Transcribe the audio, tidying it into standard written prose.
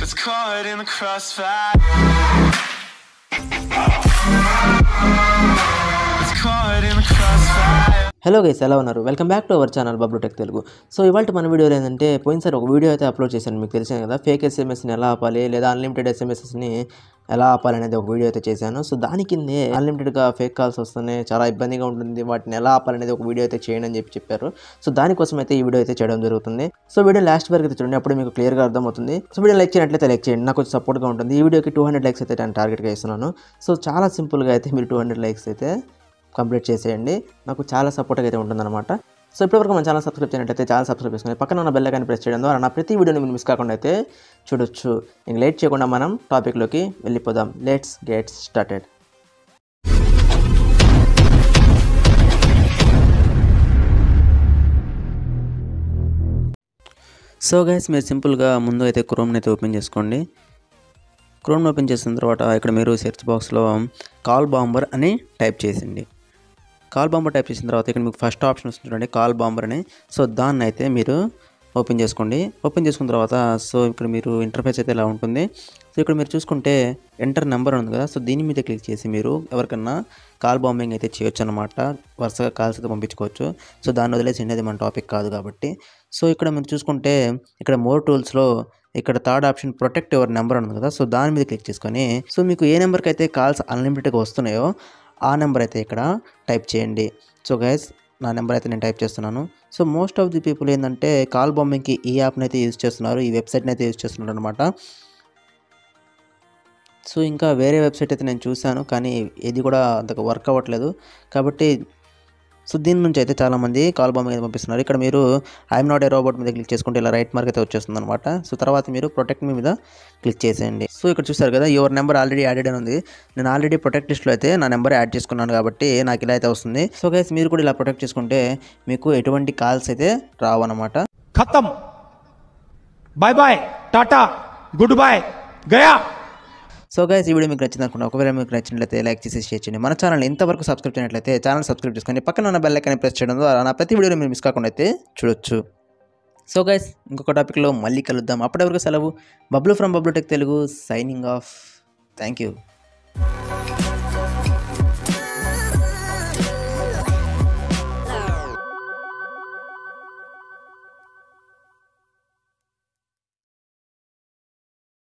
It's caught in the crossfire. It's caught in the crossfire. Hello guys, ఎలా ఉన్నారు? Welcome back to our channel Bablu tech Telugu. So ఇవాళ మన వీడియోలో ఏంటంటే, పోయినసారి ఒక వీడియో అయితే అప్లోడ్ చేశాను, మీకు తెలిసింది కదా. ఫేక్ ఎస్ఎంఎస్ని ఎలా ఆపాలి, లేదా అన్లిమిటెడ్ ఎస్ఎంఎస్ని ఎలా ఆపాలి అనేది ఒక వీడియో అయితే చేశాను. సో దాని కిందే అన్లిమిటెడ్గా ఫేక్ కాల్స్ వస్తున్నాయి, చాలా ఇబ్బందిగా ఉంటుంది, వాటిని ఎలా ఆపాలనేది ఒక వీడియో అయితే చేయండి అని చెప్పారు. సో దానికోసం అయితే ఈ వీడియో అయితే చేయడం జరుగుతుంది. సో వీడియో లాస్ట్ వరకు అయితే చూడండి, అప్పుడు మీకు క్లియర్గా అర్థమవుతుంది. సో వీడియో లైక్ చేయనట్లయితే లైక్ చేయండి, నాకు కొంచెం సపోర్ట్గా ఉంటుంది. ఈ వీడియోకి 200 లైక్స్ అయితే నేను టార్గెట్గా ఇస్తున్నాను. సో చాలా సింపుల్గా అయితే మీరు 200 లైక్స్ అయితే కంప్లీట్ చేసేయండి, నాకు చాలా సపోర్ట్గా అయితే ఉంటుందన్నమాట. సో ఇప్పటివరకు మన ఛానల్ సబ్స్క్రైబ్ చేయనట్లయితే ఛానల్ సబ్స్క్రైబ్ చేసుకుని పక్కన ఉన్న బెల్ ఐకాన్ ప్రెస్ చేయడం ద్వారా నా ప్రతి వీడియోని మీరు మిస్ కాకుండా అయితే చూడొచ్చు. ఇంక లేట్ చేయకుండా మనం టాపిక్లోకి వెళ్ళిపోదాం. Let's get started. So guys, మీరు సింపుల్గా ముందు అయితే క్రోమ్ని అయితే ఓపెన్ చేసుకోండి. క్రోమ్ ఓపెన్ చేసిన తర్వాత ఇక్కడ మీరు సెర్చ్ బాక్స్లో కాల్ బాంబర్ అని టైప్ చేసింది. కాల్ బాంబర్ టైప్ చేసిన తర్వాత ఇక్కడ మీకు ఫస్ట్ ఆప్షన్ వస్తుంది చూడండి, కాల్ బాంబర్ అని. సో దాన్ని అయితే మీరు ఓపెన్ చేసుకోండి. ఓపెన్ చేసుకున్న తర్వాత సో ఇక్కడ మీరు ఇంటర్ఫేస్ అయితే ఇలా ఉంటుంది. సో ఇక్కడ మీరు చూసుకుంటే ఎంటర్ నెంబర్ ఉంది కదా, సో దీని మీద క్లిక్ చేసి మీరు ఎవరికన్నా కాల్ బాంబింగ్ అయితే చేయొచ్చు అనమాట. వరుసగా కాల్స్ అయితే పంపించుకోవచ్చు. సో దాన్ని వదిలేసి అది మన టాపిక్ కాదు కాబట్టి. సో ఇక్కడ మీరు చూసుకుంటే ఇక్కడ మోర్ టూల్స్లో ఇక్కడ third option protect your number ఉంది కదా, సో దాని మీద క్లిక్ చేసుకొని సో మీకు ఏ నెంబర్కి అయితే కాల్స్ అన్లిమిటెడ్గా వస్తున్నాయో ఆ నెంబర్ అయితే ఇక్కడ టైప్ చేయండి. సో గైస్, నా నెంబర్ అయితే నేను టైప్ చేస్తున్నాను. So most of the people ఏంటంటే కాల్ బాంబింగ్కి ఈ యాప్ని అయితే యూజ్ చేస్తున్నారు, ఈ వెబ్సైట్ని అయితే యూజ్ చేస్తున్నారు అనమాట. సో ఇంకా వేరే వెబ్సైట్ అయితే నేను చూశాను, కానీ ఇది కూడా అంతగా వర్క్ అవ్వట్లేదు. కాబట్టి సో దీని నుంచి అయితే చాలామంది కాల్ బాంబింగ్ అయితే పంపిస్తున్నారు. ఇక్కడ మీరు ఐఎమ్ నాట్ ఏ రోబోట్ మీద క్లిక్ చేసుకుంటే ఇలా రైట్ మార్క్ అయితే వచ్చేస్తుంది అనమాట. సో తర్వాత మీరు ప్రొటెక్ట్ మీ మీద క్లిక్ చేసేయండి. సో ఇక్కడ చూస్తారు కదా, యువర్ నెంబర్ ఆల్రెడీ యాడెడ్ అని ఉంది. నేను ఆల్రెడీ ప్రొటెక్ట్ లిస్ట్లో అయితే నా నెంబర్ యాడ్ చేసుకున్నాను కాబట్టి నాకు ఇలా అయితే వస్తుంది. సో గైస్, మీరు కూడా ఇలా ప్రొటెక్ట్ చేసుకుంటే మీకు ఎటువంటి కాల్స్ అయితే రావు అనమాట. ఖతం, bye bye, tata, good boy, గయా. సో గైస్, ఈ వీడియో మీకు నచ్చింది అనుకున్నా. ఒకవేళ మీకు నచ్చినట్లయితే లైక్ చేసి షేర్ చేయండి. మన ఛానల్ ఇంతవరకు సబ్స్క్రైబ్ చేయనట్లయితే ఛానల్ సబ్స్క్రైబ్ చేసుకొని పక్కన ఉన్న బెల్ ఐకాన్ ప్రెస్ చేయడం ద్వారా నా ప్రతి వీడియోని మీరు మిస్ కాకుండా అయితే చూడొచ్చు. సో గైస్, ఇంకొక టాపిక్లో మళ్ళీ కలుద్దాం. అప్పటి వరకు సెలవు. Bablu from Bablu tech Telugu signing off. Thank you.